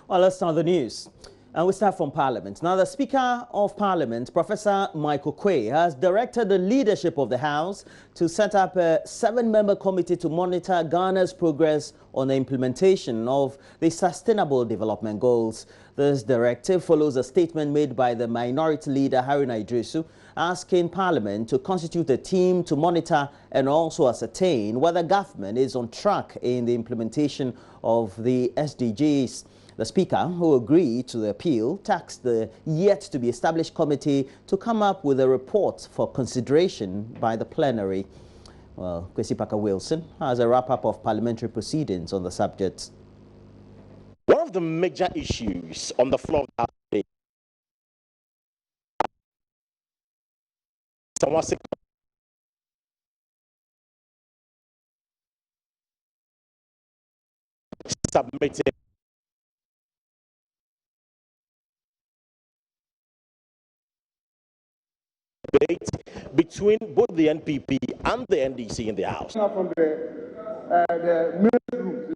Well, let's start the news. And we start from Parliament. Now, the Speaker of Parliament, Professor Michael Quay, has directed the leadership of the House to set up a 7-member committee to monitor Ghana's progress on the implementation of the Sustainable Development Goals. This directive follows a statement made by the Minority Leader Haruna Idrisu, asking Parliament to constitute a team to monitor and also ascertain whether government is on track in the implementation of the SDGs. The Speaker, who agreed to the appeal, tasked the yet-to-be-established committee to come up with a report for consideration by the plenary. Well, Kwesi Parker-Wilson has a wrap-up of parliamentary proceedings on the subject. One of the major issues on the floor of the House today submitted debate between both the NPP and the NDC in the House. From the main room,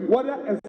whether a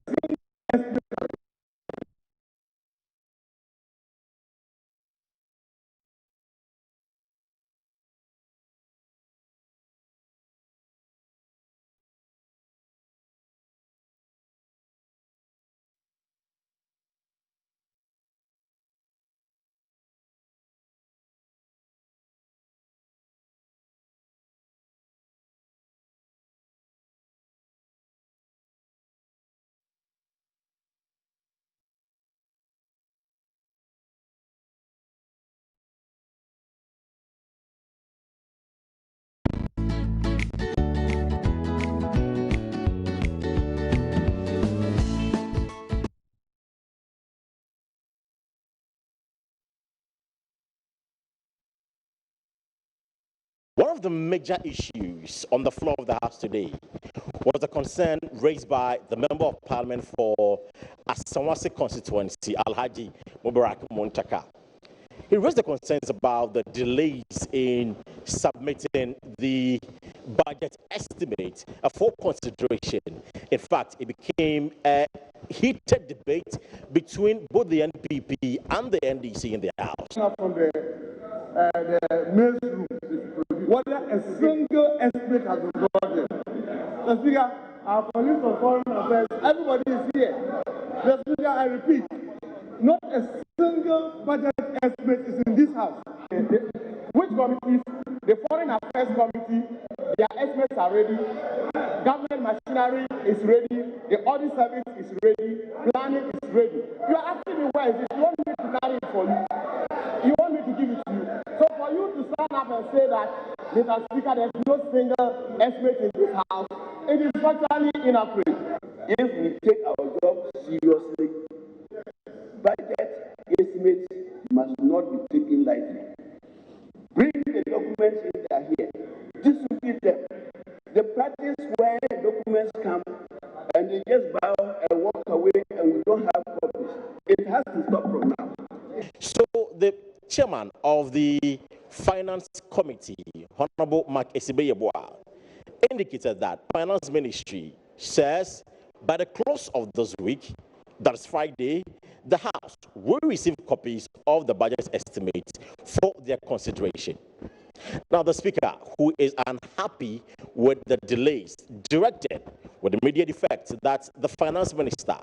One of the major issues on the floor of the House today was the concern raised by the Member of Parliament for Asawase constituency, Alhaji Mubarak Muntaka. He raised the concerns about the delays in submitting the budget estimate for consideration. In fact, it became a heated debate between both the NPP and the NDC in the House. From the main room, whether a single estimate has been brought in. The Speaker, our colleagues from Foreign Affairs, everybody is here. The Speaker, I repeat, not a single budget estimate is in this House. Which committees? The Foreign Affairs Committee, their estimates are ready. Government machinery is ready. The audit service is ready. Planning is ready. You are asking me where is it? You want me to carry it for you? You want me to give it to you? So for you to stand up and say that, Mr. Speaker, there's no single estimate in this House, it is virtually inaccurate. If we take our job seriously, budget estimates must not be taken lightly. Bring the documents in that are here. Distribute them. The practice where documents come and they just bow and walk away and we don't have copies. It has to stop from now. So the chairman of the Finance Committee, Honorable Mark Esibeyeboa, indicated that Finance Ministry says by the close of this week, that is Friday, the House will receive copies of the budget estimates for their consideration. Now, the Speaker, who is unhappy with the delays, directed with immediate effect that the Finance Minister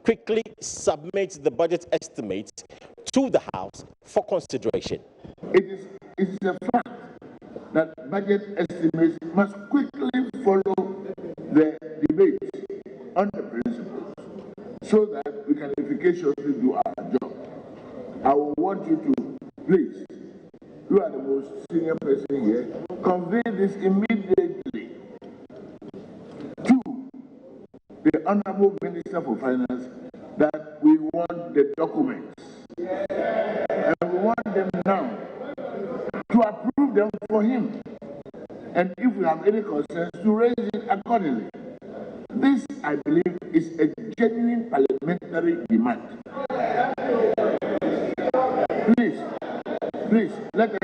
quickly submits the budget estimates to the House for consideration. It is a fact that budget estimates must quickly follow the debate on the principles so that we can efficaciously do our job. I will want you to, please, you are the most senior person here, convey this immediately to the Honorable Minister for Finance that we want the documents and we want them now to approve them for him. And if we have any concerns, to raise it accordingly. This, I believe, is a genuine parliamentary demand. Please, let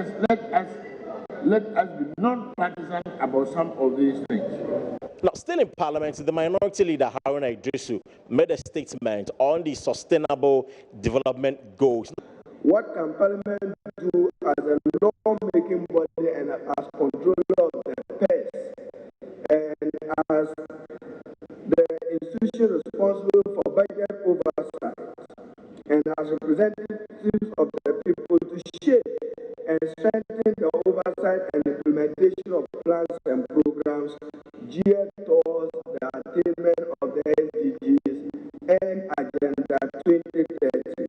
us be non-partisan about some of these things. Now, still in Parliament, the Minority Leader, Haruna Idrisu, made a statement on the Sustainable Development Goals. What can Parliament do as a law-making body and as controller of the purse and as the institution responsible for budget oversight and as representatives of the people to shape and strengthen the oversight and implementation of plans and programs geared towards the attainment of the SDGs and Agenda 2030.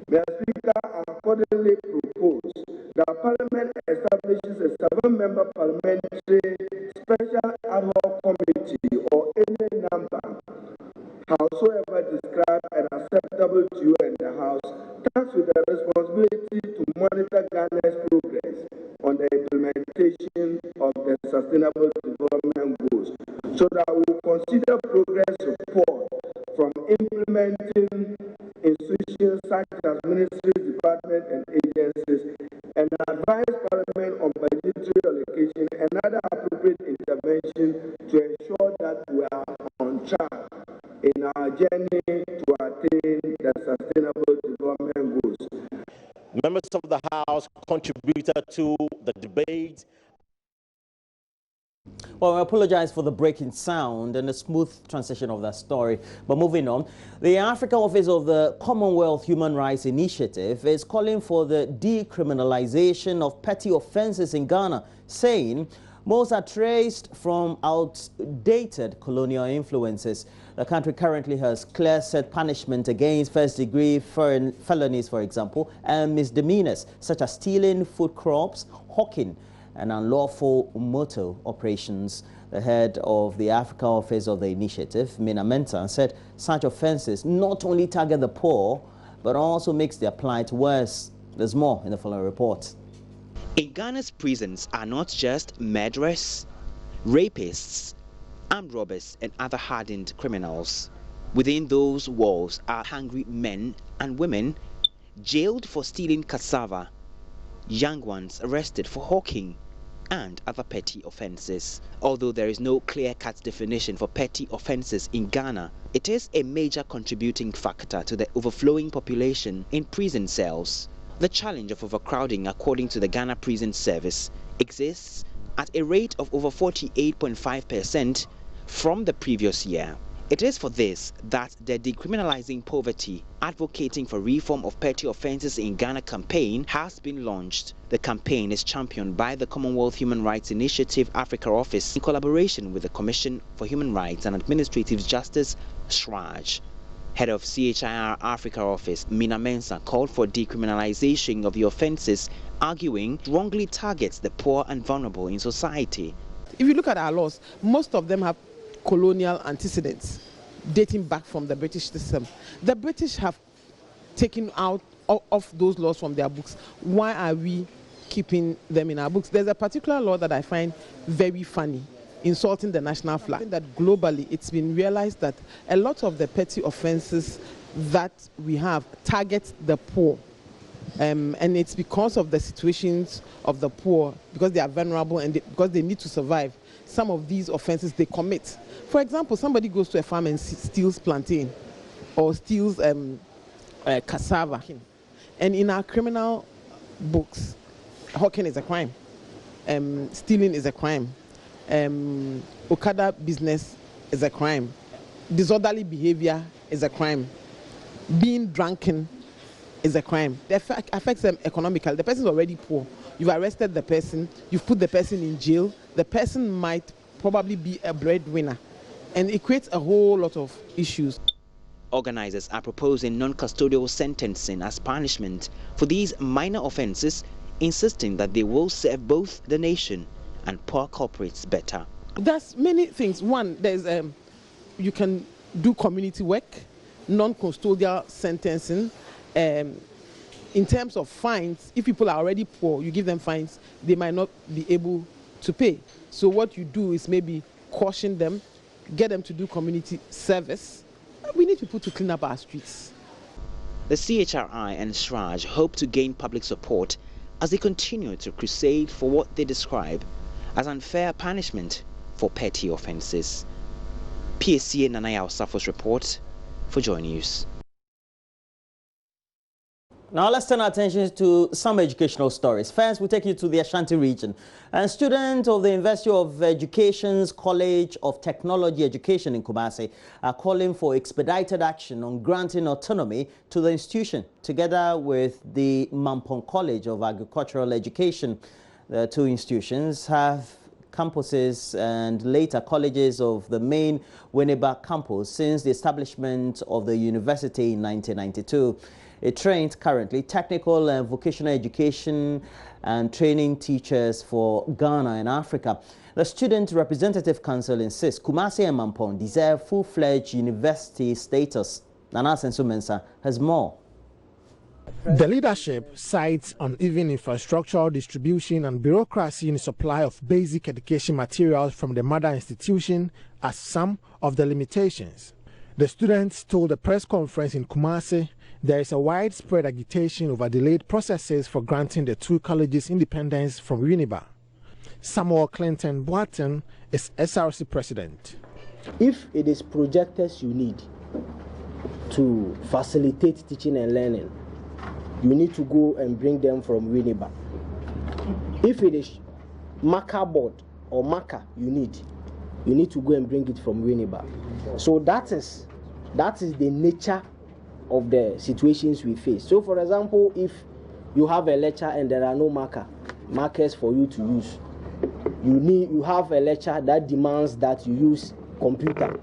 The Speaker accordingly proposed that Parliament establishes a 7-member parliamentary special ad hoc committee or any number, howsoever described and acceptable to you and the House, tasked with the responsibility to monitor Ghana's progress on the implementation of the Sustainable Development Goals, so that we will consider progress report from implementing institutions such as ministries, departments, and agencies, and advise Parliament on budgetary allocation and other appropriate intervention to ensure that we are on track in our journey to attain the Sustainable Development Goals. Members of the House contributed to the debate. Well, I apologize for the breaking sound and the smooth transition of that story. But moving on, the Africa Office of the Commonwealth Human Rights Initiative is calling for the decriminalization of petty offenses in Ghana, saying most are traced from outdated colonial influences. The country currently has clear set punishment against first-degree felonies, for example, and misdemeanors such as stealing food crops, hawking, and unlawful motor operations. The head of the Africa Office of the initiative, Mina Menta, said such offenses not only target the poor, but also makes their plight worse. There's more in the following report. In Ghana's prisons are not just murderers, rapists, armed robbers, and other hardened criminals. Within those walls are hungry men and women jailed for stealing cassava, young ones arrested for hawking, and other petty offenses. Although there is no clear-cut definition for petty offenses in Ghana, it is a major contributing factor to the overflowing population in prison cells. The challenge of overcrowding, according to the Ghana Prison Service, exists at a rate of over 48.5% from the previous year. It is for this that the Decriminalizing Poverty, Advocating for Reform of Petty Offences in Ghana campaign has been launched. The campaign is championed by the Commonwealth Human Rights Initiative Africa Office in collaboration with the Commission for Human Rights and Administrative Justice, SRAJ. Head of CHIR Africa Office, Mina Mensah, called for decriminalization of the offences, arguing it wrongly targets the poor and vulnerable in society. If you look at our laws, most of them have colonial antecedents dating back from the British system. The British have taken out of those laws from their books. Why are we keeping them in our books? There's a particular law that I find very funny, insulting the national flag. I think that globally it's been realized that a lot of the petty offenses that we have target the poor. And it's because of the situations of the poor, because they are vulnerable and because they need to survive. Some of these offenses they commit. For example, somebody goes to a farm and steals plantain or steals cassava. And in our criminal books, hawking is a crime. Stealing is a crime. Okada business is a crime. Disorderly behavior is a crime. Being drunken is a crime. It affects them economically. The person is already poor. You've arrested the person. You've put the person in jail. The person might probably be a breadwinner. And it creates a whole lot of issues. Organizers are proposing non-custodial sentencing as punishment for these minor offenses, insisting that they will serve both the nation and poor culprits better. There's many things. One, there's you can do community work, non-custodial sentencing. In terms of fines, if people are already poor, you give them fines, they might not be able to pay. So what you do is maybe caution them, get them to do community service. We need people to clean up our streets. The CHRI and SRAJ hope to gain public support as they continue to crusade for what they describe as unfair punishment for petty offences. PSCA Nanaya Osafo's report for JoyNews. Now let's turn our attention to some educational stories. First, we'll take you to the Ashanti region. A student of the University of Education's College of Technology Education in Kumasi are calling for expedited action on granting autonomy to the institution, together with the Mampong College of Agricultural Education. The two institutions have campuses and later colleges of the main Winneba campus since the establishment of the university in 1992. It trains currently technical and vocational education and training teachers for Ghana and Africa. The Student Representative Council insists Kumasi and Mampong deserve full-fledged university status. Nana Sensu-Mensah has more. The leadership cites uneven infrastructural distribution and bureaucracy in the supply of basic education materials from the mother institution as some of the limitations. The students told a press conference in Kumasi there is a widespread agitation over delayed processes for granting the two colleges independence from Winneba. Samuel Clinton Boateng is SRC president. If it is projectors you need to facilitate teaching and learning, you need to go and bring them from Winneba. If it is marker board or marker you need to go and bring it from Winneba. So that is the nature of the situations we face. So for example, if you have a lecture and there are no markers for you to use, you have a lecture that demands that you use computer,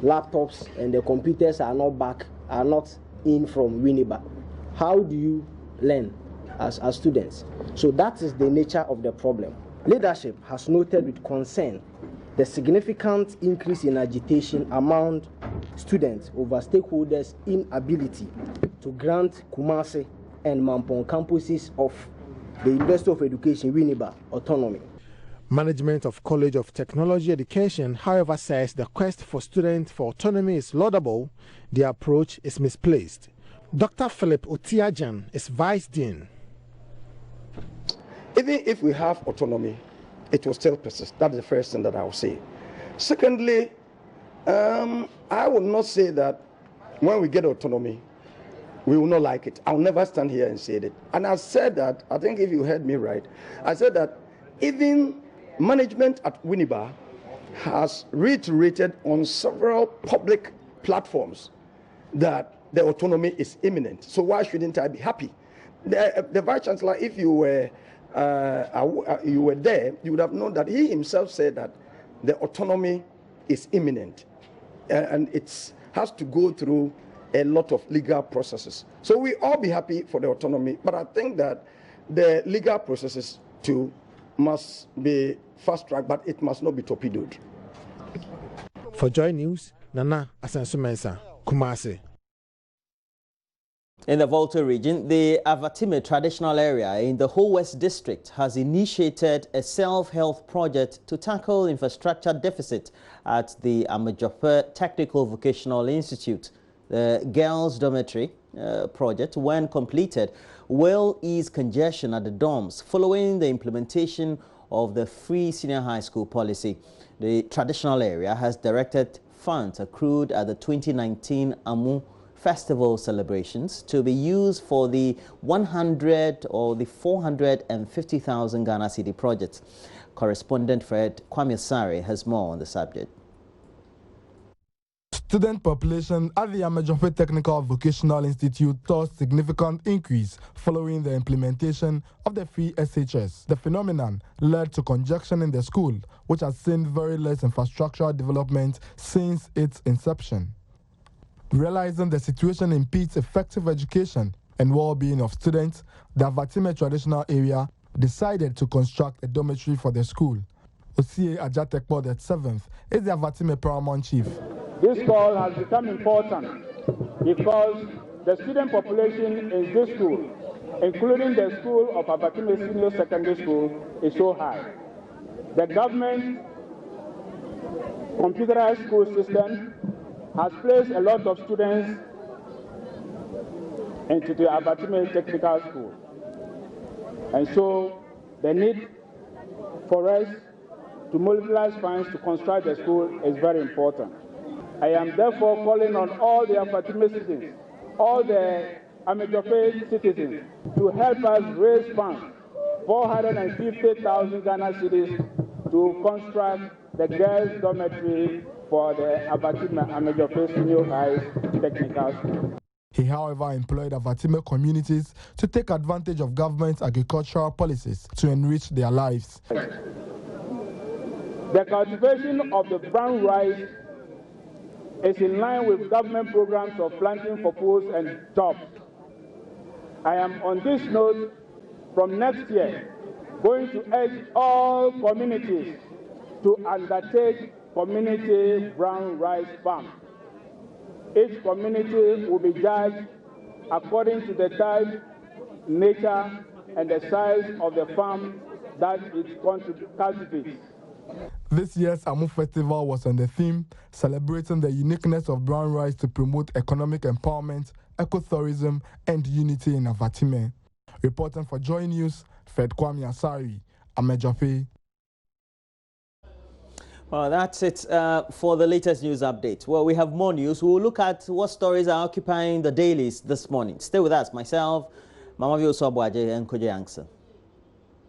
laptops, and the computers are not in from Winneba. How do you learn as students? So that is the nature of the problem. Leadership has noted with concern the significant increase in agitation among students over stakeholders' inability to grant Kumasi and Mampong campuses of the University of Education Winneba autonomy. Management of College of Technology Education, however, says the quest for students for autonomy is laudable. The approach is misplaced. Dr. Philip Otiajan is Vice Dean. Even if we have autonomy, it will still persist. That's the first thing that I will say. Secondly, I will not say that when we get autonomy, we will not like it. I'll never stand here and say that. And I said that, I think if you heard me right, I said that even management at Winneba has reiterated on several public platforms that the autonomy is imminent. So why shouldn't I be happy? The Vice Chancellor, if you were there, you would have known that he himself said that the autonomy is imminent, and it has to go through a lot of legal processes. So we all be happy for the autonomy, but I think that the legal processes too must be fast-tracked, but it must not be torpedoed. For JoyNews, Nana Sensu-Mensah, Kumasi. In the Volta region, the Avatime traditional area in the whole West District has initiated a self-help project to tackle infrastructure deficit at the Amajope Technical Vocational Institute. The Girls' Dormitory project, when completed, will ease congestion at the dorms following the implementation of the free senior high school policy. The traditional area has directed funds accrued at the 2019 Amu Festival celebrations to be used for the 100 or the 450,000 Ghana Cedi projects. Correspondent Fred Kwame has more on the subject. Student population at the Amajope Technical Vocational Institute saw significant increase following the implementation of the free SHS. The phenomenon led to congestion in the school, which has seen very less infrastructural development since its inception. Realizing the situation impedes effective education and well-being of students, the Avatime traditional area decided to construct a dormitory for the school. Osie Ajatekpo VII is the Avatime paramount chief. This call has become important because the student population in this school, including the school of Avatime Senior Secondary School, is so high. The government computerized school system has placed a lot of students into the Avatime Technical School. And so the need for us to mobilize funds to construct the school is very important. I am therefore calling on all the Afatime citizens, all the Amejope citizens, to help us raise funds, 450,000 Ghana cedis, to construct the girls' dormitory for the Amejope Senior High Technical School. He, however, employed Afatime communities to take advantage of government's agricultural policies to enrich their lives. The cultivation of the brown rice is in line with government programs of planting for foods and jobs. I am on this note from next year going to urge all communities to undertake community brown rice farm. Each community will be judged according to the type, nature, and the size of the farm that it cultivates. This year's Amu Festival was on the theme celebrating the uniqueness of brown rice to promote economic empowerment, ecotourism, and unity in Afatime. Reporting for Joy News, Fred Kwame Asari, Amejope. Well, that's it for the latest news update. Well, we have more news. We'll look at what stories are occupying the dailies this morning. Stay with us. Myself, Mama Vio Sobwaje, and Koje Angsa.